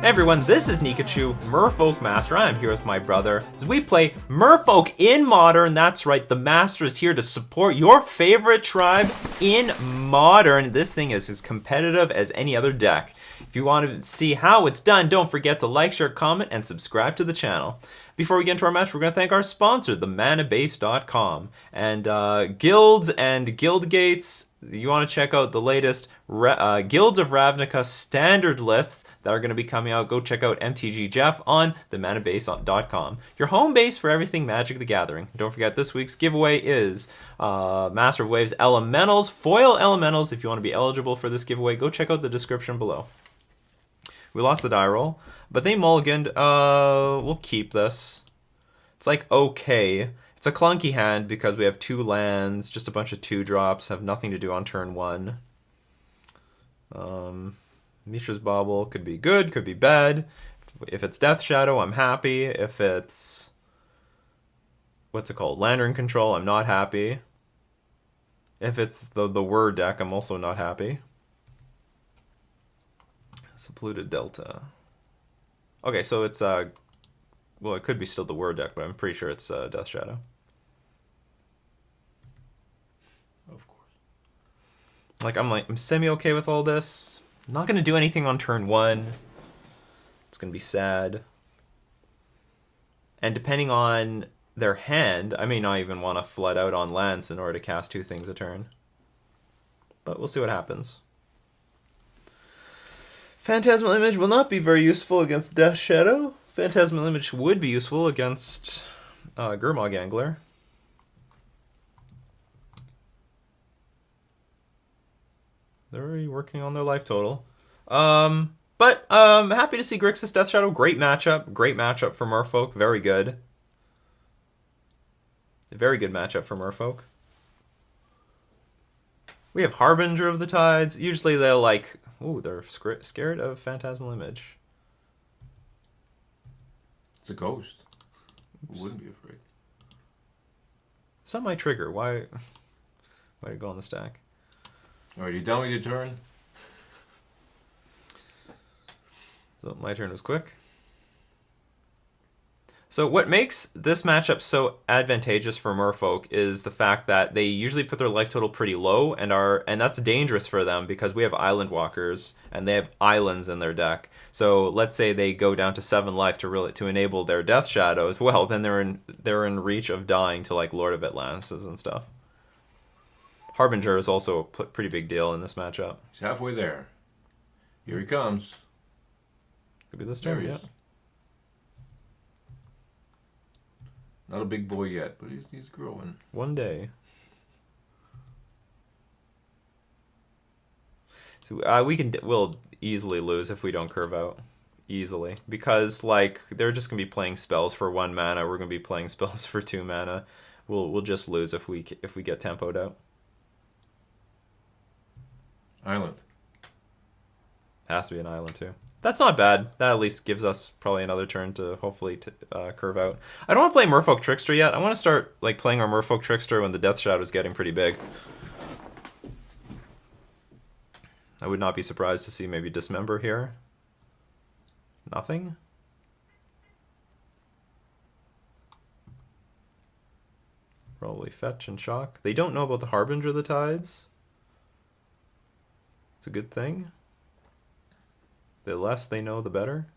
Hey everyone, this is Nikachu, Merfolk Master. I'm here with my brother as we play Merfolk in Modern. That's right, the Master is here to support your favorite tribe in Modern. This thing is as competitive as any other deck. If you want to see how it's done, don't forget to like, share, comment, and subscribe to the channel. Before we get into our match, we're going to thank our sponsor, themanabase.com. And guilds and guild gates, you want to check out the latest Guilds of Ravnica standard lists that are going to be coming out. Go check out MTG Jeff on themanabase.com. Your home base for everything Magic the Gathering. Don't forget, this week's giveaway is Master of Waves Elementals, Foil Elementals. If you want to be eligible for this giveaway, go check out the description below. We lost the die roll, but they mulliganed. We'll keep this. It's like okay. It's a clunky hand because we have 2 lands, just a bunch of 2-drops, have nothing to do on turn 1. Mishra's Bauble could be good, could be bad. If it's Death Shadow, I'm happy. If it's, what's it called, Lantern Control, I'm not happy. If it's the Word deck, I'm also not happy. Polluted Delta. Okay, so it's well, it could be still the Word deck, but I'm pretty sure it's Death Shadow. Of course. I'm semi okay with all this. I'm not gonna do anything on turn 1. It's gonna be sad. And depending on their hand, I may not even want to flood out on lands in order to cast 2 things a turn. But we'll see what happens. Phantasmal Image will not be very useful against Death Shadow. Phantasmal Image would be useful against Gurmag Angler. They're already working on their life total. But happy to see Grixis Death Shadow. Great matchup. Great matchup for Merfolk. Very good. A very good matchup for Merfolk. We have Harbinger of the Tides. Usually they'll like... Ooh, they're scared of Phantasmal Image. It's a ghost. Who wouldn't be afraid? It's not my trigger. Why did it go on the stack? Alright, you done with your turn? So my turn was quick. So what makes this matchup so advantageous for Merfolk is the fact that they usually put their life total pretty low, and that's dangerous for them because we have Island Walkers and they have islands in their deck. So let's say they go down to 7 life to enable their Death Shadows. Well, then they're in reach of dying to like Lord of Atlantis and stuff. Harbinger is also a pretty big deal in this matchup. He's halfway there. Here he comes. Could be this turn, yeah. Not a big boy yet, but he's growing. One day. So we'll easily lose if we don't curve out. Easily. Because like they're just gonna be playing spells for 1 mana, we're gonna be playing spells for 2 mana. We'll just lose if we get tempoed out. Island. Has to be an island too. That's not bad. That at least gives us probably another turn to hopefully curve out. I don't want to play Merfolk Trickster yet. I want to start like playing our Merfolk Trickster when the Death Shadow is getting pretty big. I would not be surprised to see maybe Dismember here. Nothing? Probably Fetch and Shock. They don't know about the Harbinger of the Tides. It's a good thing. The less they know, the better.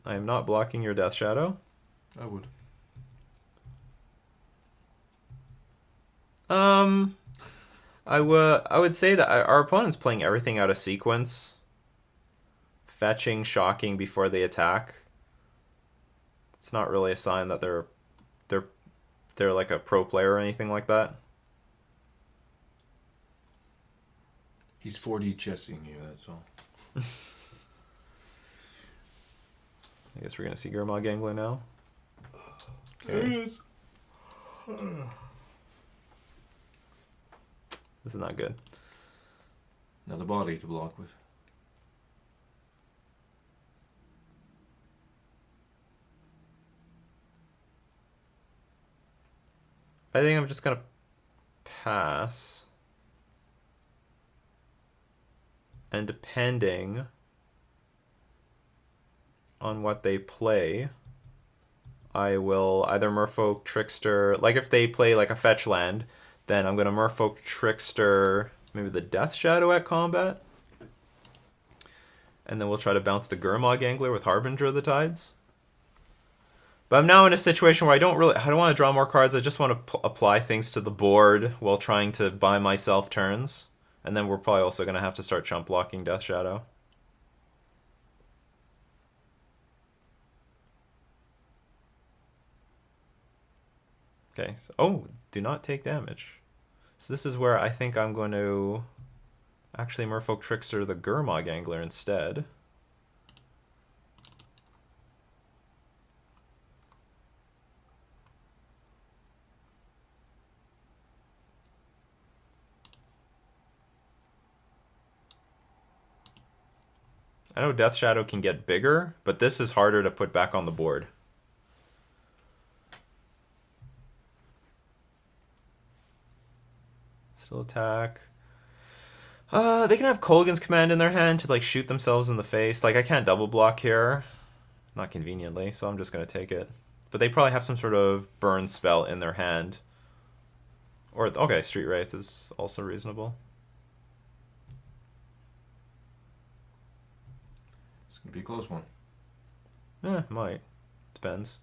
I am not blocking your Death Shadow. I would. I would say that our opponent's playing everything out of sequence. Fetching, shocking before they attack. It's not really a sign that they're like a pro player or anything like that. He's 4D chessing you, that's all. I guess we're going to see Gurmag Angler now. There he is. This is not good. Another body to block with. I think I'm just going to pass. And depending on what they play, I will either Merfolk Trickster, like if they play like a fetch land, then I'm going to Merfolk Trickster maybe the Death Shadow at combat. And then we'll try to bounce the Gurmag Angler with Harbinger of the Tides. But I'm now in a situation where I don't want to draw more cards. I just want to apply things to the board while trying to buy myself turns. And then we're probably also going to have to start chump blocking Death Shadow. Okay, so, oh, do not take damage. So this is where I think I'm going to actually Merfolk Trickster the Gurmag Angler instead. I know Death Shadow can get bigger, but this is harder to put back on the board. Still attack. They can have Kolaghan's Command in their hand to like shoot themselves in the face. Like I can't double block here, not conveniently, so I'm just gonna take it. But they probably have some sort of burn spell in their hand. Or okay, Street Wraith is also reasonable. It's gonna be a close one. Might. Depends.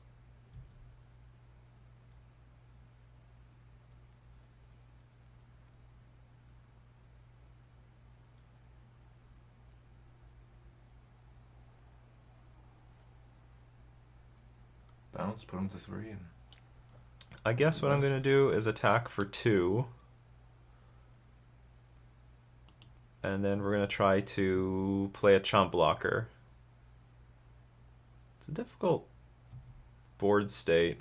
Bounce, put him to 3. And I guess what I'm going to do is attack for 2. And then we're going to try to play a chump blocker. It's a difficult board state.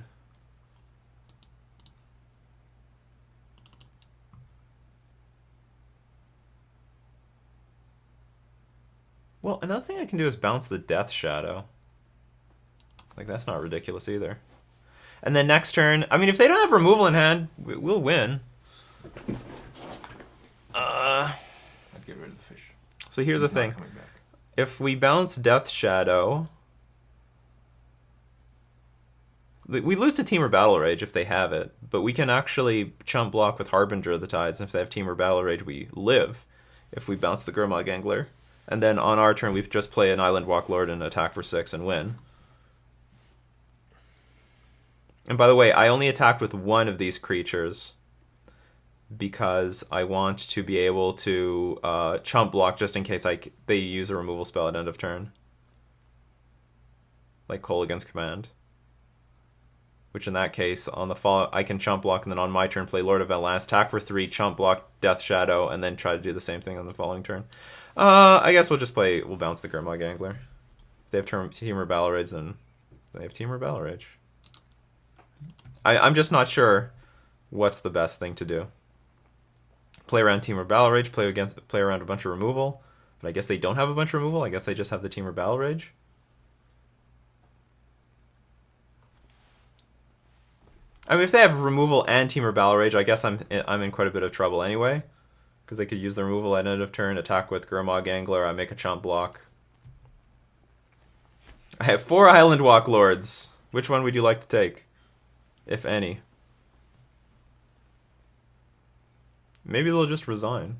Well, another thing I can do is bounce the Death Shadow. Like, that's not ridiculous either. And then next turn, I mean, if they don't have removal in hand, we'll win. I'd get rid of the fish. So here's the thing. If we bounce Death Shadow, we lose to Temur Battle Rage if they have it, but we can actually chump block with Harbinger of the Tides. And if they have Temur Battle Rage, we live if we bounce the Gurmag Angler. And then on our turn, we just play an Island Walk Lord and attack for 6 and win. And by the way, I only attacked with one of these creatures because I want to be able to chump block just in case they use a removal spell at end of turn. Like Kolaghan's Command. Which in that case, on the fall, I can chump block and then on my turn play Lord of Atlantis, attack for 3, chump block Death Shadow, and then try to do the same thing on the following turn. I guess we'll bounce the Gurmag Angler. If they have Temur Battle Rage, then they have Temur Battle Rage. I'm just not sure what's the best thing to do. Play around Temur Battle Rage, play around a bunch of removal. But I guess they don't have a bunch of removal. I guess they just have the Temur Battle Rage. I mean, if they have removal and Temur Battle Rage, I guess I'm in quite a bit of trouble anyway. Because they could use the removal at end of turn, attack with Gurmag Angler, I make a chump block. I have 4 Island Walk Lords. Which one would you like to take? If any. Maybe they'll just resign.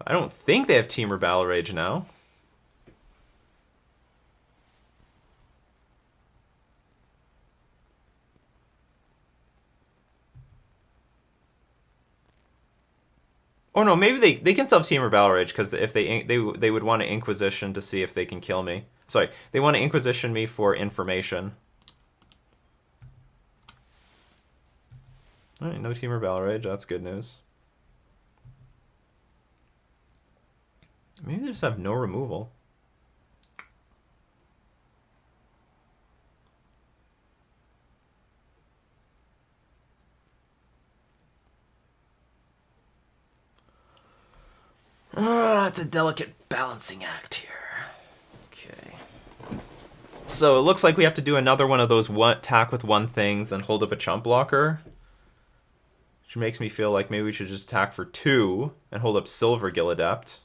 I don't think they have Temur Battle Rage now. Oh no, maybe they can sub Temur Battle Rage because if they would want to Inquisition to see if they can kill me. Sorry, they want to Inquisition me for information. All right, no Temur Battle Rage. That's good news. Maybe they just have no removal. It's a delicate balancing act here. Okay. So it looks like we have to do another one of those one attack with one things, then hold up a chump blocker. Which makes me feel like maybe we should just attack for 2 and hold up Silver Gilladept.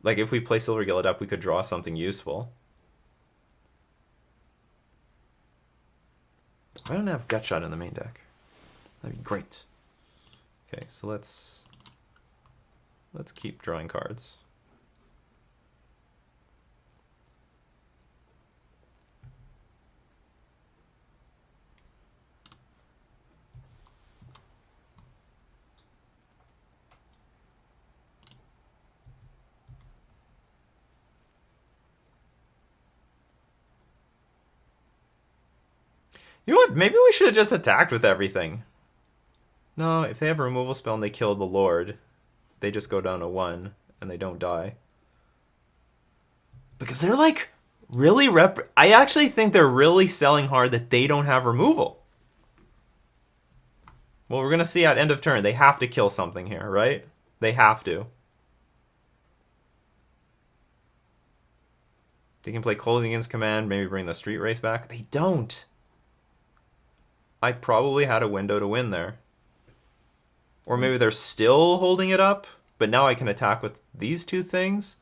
Like, if we play Silver Gilladept, we could draw something useful. I don't have Gutshot in the main deck. That'd be great. Okay, so let's keep drawing cards. You know what? Maybe we should have just attacked with everything. No, if they have a removal spell and they kill the Lord, they just go down to 1 and they don't die. Because they're like really I actually think they're really selling hard that they don't have removal. Well, we're going to see at end of turn. They have to kill something here, right? They have to. They can play Cold Against Command, maybe bring the Street Race back. They don't. I probably had a window to win there. Or maybe they're still holding it up, but now I can attack with these 2 things.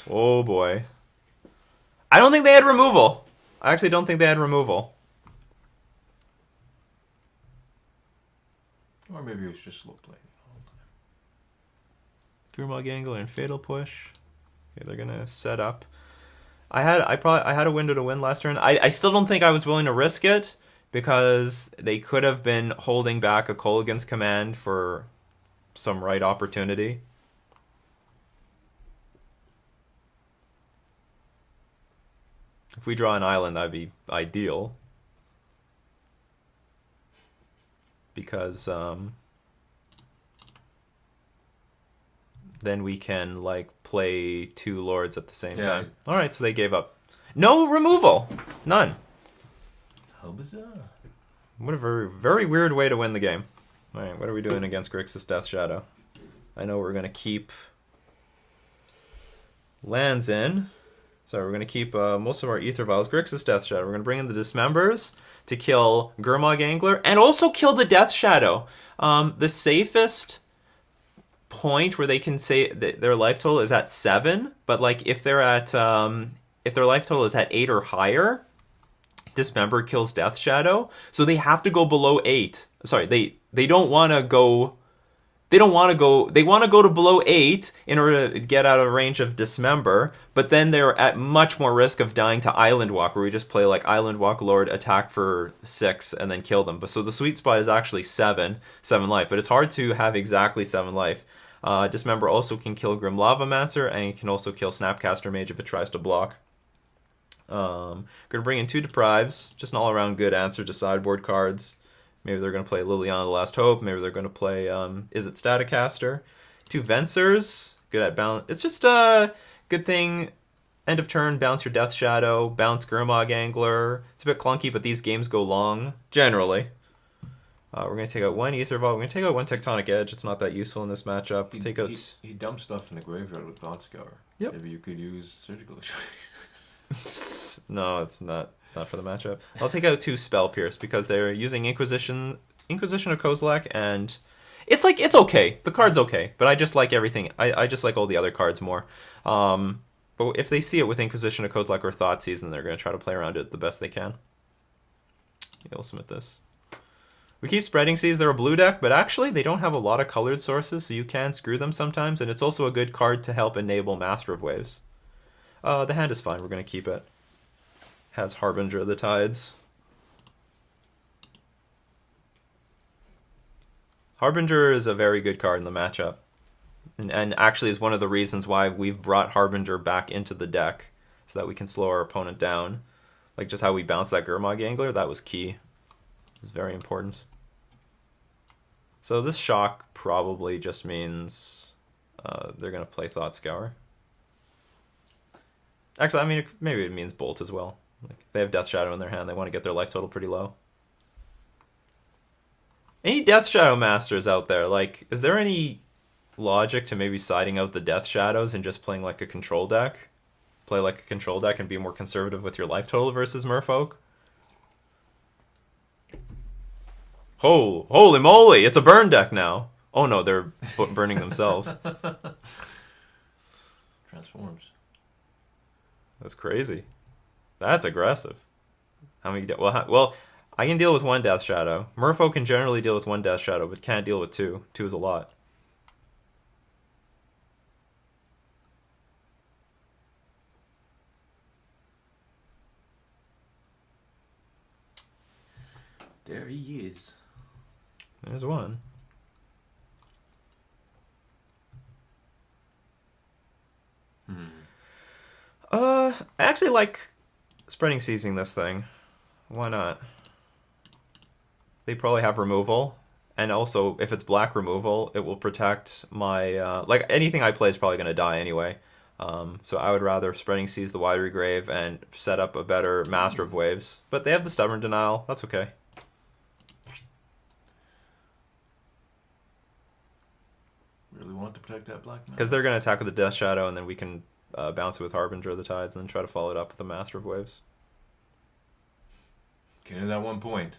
Oh boy. I don't think they had removal. I actually don't think they had removal. Or maybe it was just slow play. Gurmag Angle and Fatal Push. Okay, they're gonna set up. I had a window to win last turn. I still don't think I was willing to risk it, because they could have been holding back a Call Against Command for some right opportunity. If we draw an island, that'd be ideal. Because then we can like play 2 lords at the same time. Alright, so they gave up. No removal! None. How bizarre. What a very, very weird way to win the game. Alright, what are we doing against Grixis Death Shadow? I know we're going to keep lands in. So we're going to keep most of our Ether Vials. Grixis Death Shadow. We're going to bring in the Dismembers to kill Gurmag Angler and also kill the Death Shadow. The safest point where they can say that their life total is at 7, but like if they're at if their life total is at 8 or higher, Dismember kills Death Shadow, so they have to go below 8. Sorry, they don't want to go. They want to go to below 8 in order to get out of range of Dismember, but then they're at much more risk of dying to Island Walk, where we just play like Island Walk Lord, attack for 6, and then kill them. But so the sweet spot is actually 7 life, but it's hard to have exactly 7 life. Dismember also can kill Grim Lavamancer, and it can also kill Snapcaster Mage if it tries to block. Gonna bring in 2 Deprives, just an all-around good answer to sideboard cards. Maybe they're going to play Liliana the Last Hope. Maybe they're going to play Is It Staticaster. 2 Vencers, good at balance. It's just a good thing. End of turn, bounce your Death Shadow, bounce Gurmag Angler. It's a bit clunky, but these games go long, generally. We're going to take out 1 Ether Ball. We're going to take out 1 Tectonic Edge. It's not that useful in this matchup. He dumped stuff in the graveyard with Thought Scour. Yep. Maybe you could use Surgical Extraction. No, it's not for the matchup. I'll take out 2 Spell Pierce because they're using Inquisition of Kozilek, and it's okay. The card's okay, but I just like everything. I just like all the other cards more. But if they see it with Inquisition of Kozilek or Thoughtseize, then they're going to try to play around it the best they can. Yeah, we'll submit this. We keep Spreading Seas. They're a blue deck, but actually they don't have a lot of colored sources, so you can screw them sometimes, and it's also a good card to help enable Master of Waves. The hand is fine. We're going to keep it. Has Harbinger of the Tides. Harbinger is a very good card in the matchup. And actually is one of the reasons why we've brought Harbinger back into the deck, so that we can slow our opponent down. Like just how we bounced that Gurmag Angler, that was key. It was very important. So this shock probably just means they're going to play Thought Scour. Actually, I mean, maybe it means Bolt as well. Like, if they have Death Shadow in their hand, they want to get their life total pretty low. Any Death Shadow Masters out there? Like, is there any logic to maybe siding out the Death Shadows and just playing like a control deck? play like a control deck and be more conservative with your life total versus Merfolk. Holy moly! It's a burn deck now. Oh no, they're burning themselves. Transforms. That's crazy. That's aggressive. How many? Well, I can deal with one Death Shadow. Merfolk can generally deal with one Death Shadow, but can't deal with two. Two is a lot. There he is. There's one. I actually like spreading seizing this thing. Why not? They probably have removal, and also if it's black removal, it will protect my like anything I play is probably gonna die anyway. So I would rather spreading seize the Watery Grave and set up a better Master of Waves. But they have the Stubborn Denial. That's okay. Really want to protect that black man? Because they're gonna attack with the Death Shadow, and then we can bounce it with Harbinger of the Tides, and then try to follow it up with the Master of Waves. Getting to that 1 point.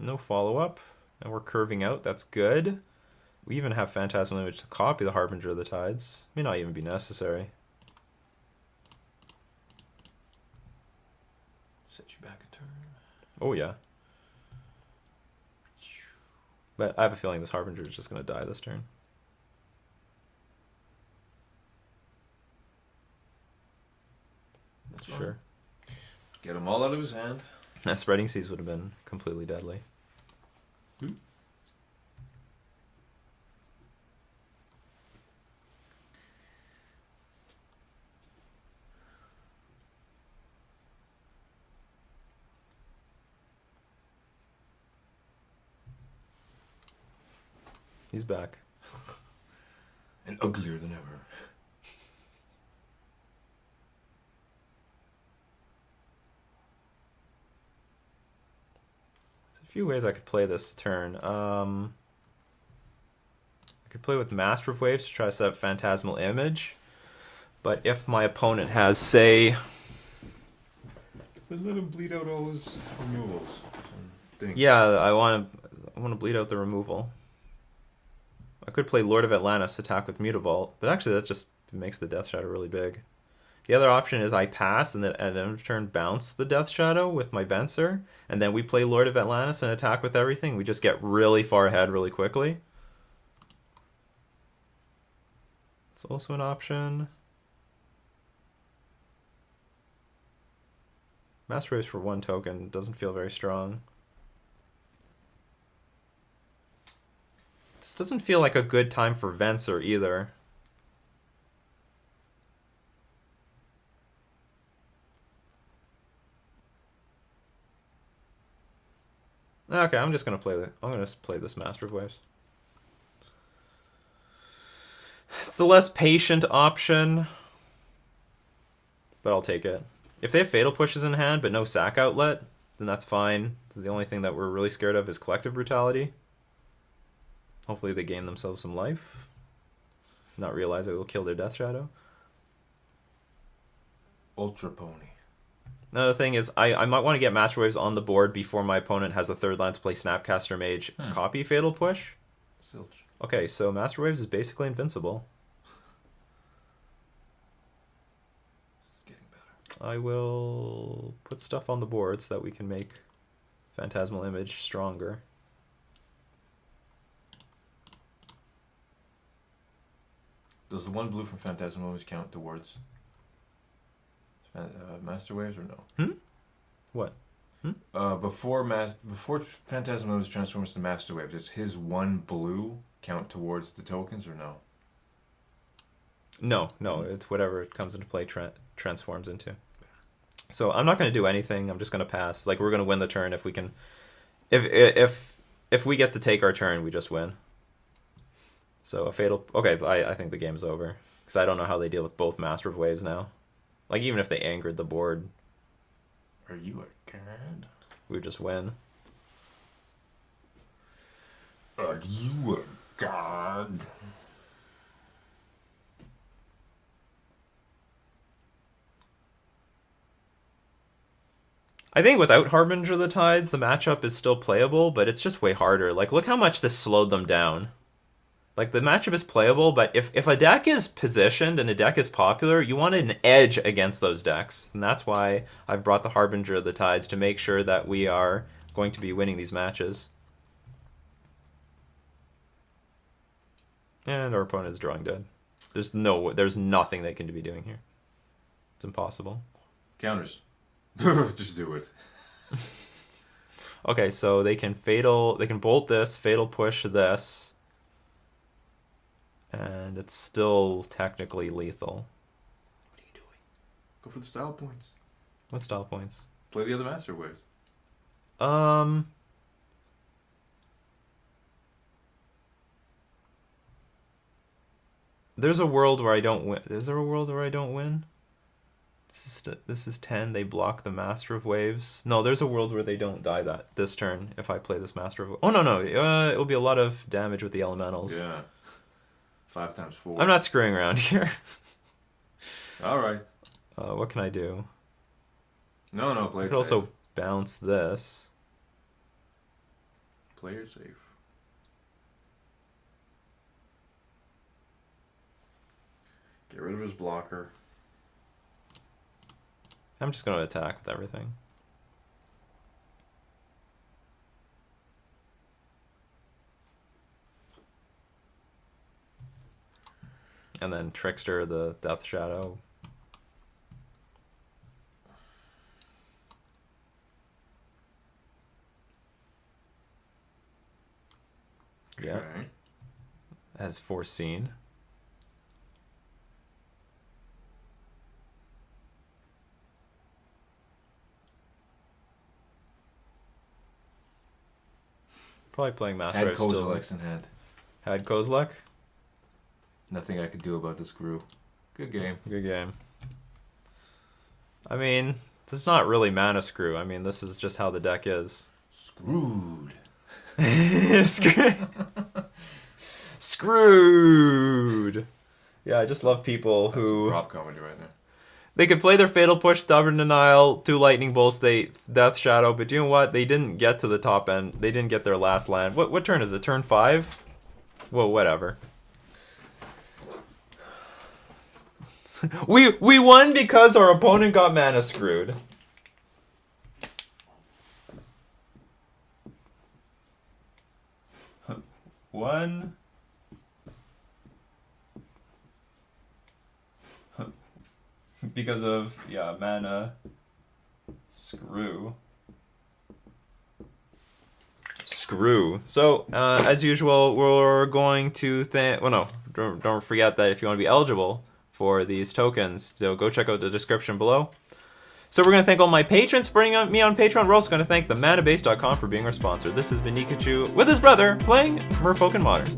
No follow-up, and we're curving out. That's good. We even have Phantasmal Image to copy the Harbinger of the Tides. May not even be necessary. Set you back a turn. Oh, yeah. But I have a feeling this Harbinger is just going to die this turn. That's Sure. fine. Get him all out of his hand. That Spreading Seas would have been completely deadly. He's back. And uglier than ever. There's a few ways I could play this turn. I could play with Master of Waves to try to set up Phantasmal Image. But if my opponent has, say... But let him bleed out all his removals. Yeah, I want to bleed out the removal. I could play Lord of Atlantis, attack with Mutavault, but actually that just makes the Death Shadow really big. The other option is I pass and then at end of turn bounce the Death Shadow with my Venser, and then we play Lord of Atlantis and attack with everything. We just get really far ahead really quickly. It's also an option. Master Waves for 1 token doesn't feel very strong. This doesn't feel like a good time for Venser either. Okay, I'm just gonna play this Master of Waves. It's the less patient option, but I'll take it. If they have Fatal Pushes in hand but no sack outlet, then that's fine. The only thing that we're really scared of is Collective Brutality. Hopefully they gain themselves some life. Not realize it will kill their Death Shadow. Ultra Pony. Another thing is I might want to get Master Waves on the board before my opponent has a third land to play Snapcaster Mage, copy Fatal Push. Silch. Okay, so Master Waves is basically invincible. It's getting better. I will put stuff on the board so that we can make Phantasmal Image stronger. Does the 1 blue from Phantasmal Image count towards Master Waves or no? What? Before Phantasmal Image transforms to Master Waves, does his 1 blue count towards the tokens or no? No, it's whatever it comes into play transforms into. So I'm not going to do anything. I'm just going to pass. Like, we're going to win the turn if we can. If we get to take our turn, we just win. So a fatal. Okay, I think the game's over because I don't know how they deal with both Master of Waves now. Like, even if they angered the board, Are you a god? we would just win. Are you a god? I think without Harbinger of the Tides, the matchup is still playable, but it's just way harder. Like, look how much this slowed them down. Like, the matchup is playable, but if a deck is positioned and a deck is popular, you want an edge against those decks. And that's why I've brought the Harbinger of the Tides, to make sure that we are going to be winning these matches. And our opponent is drawing dead. There's nothing they can be doing here. It's impossible. Counters. Just do it. Okay, so they can bolt this, fatal push this, and it's still technically lethal. What are you doing? Go for the style points. What style points? Play the other master waves. There's a world where I don't win. Is there a world where I don't win? This is 10. They block the Master of Waves. No, there's a world where they don't die this turn if I play this Master of. Oh no. It'll be a lot of damage with the elementals. Yeah. 5 times 4. I'm not screwing around here. All right. What can I do? No, play I it could also safe. bounce this. Play it safe. Get rid of his blocker. I'm just going to attack with everything. And then Trickster, the Death Shadow. Yeah. Okay. As foreseen. Probably playing Master Had Race still. Kozilek's in hand. Had Kozilek? Nothing I could do about the screw. Good game. Good game. I mean, this is not really mana screw. I mean, this is just how the deck is. Screwed. Screwed. Yeah, I just love people That's who... some prop comedy right there. They could play their Fatal Push, Stubborn Denial, 2 Lightning Bolts, Death Shadow, but you know what? They didn't get to the top end. They didn't get their last land. What turn is it? Turn 5? Well, whatever. We won because our opponent got mana screwed. One. Because of, mana screw. So, as usual, we're going to don't forget that if you want to be eligible for these tokens, so go check out the description below. So we're going to thank all my patrons for supporting me on Patreon. We're also going to thank themanabase.com for being our sponsor. This has been Nikachu with his brother playing Merfolk in Modern.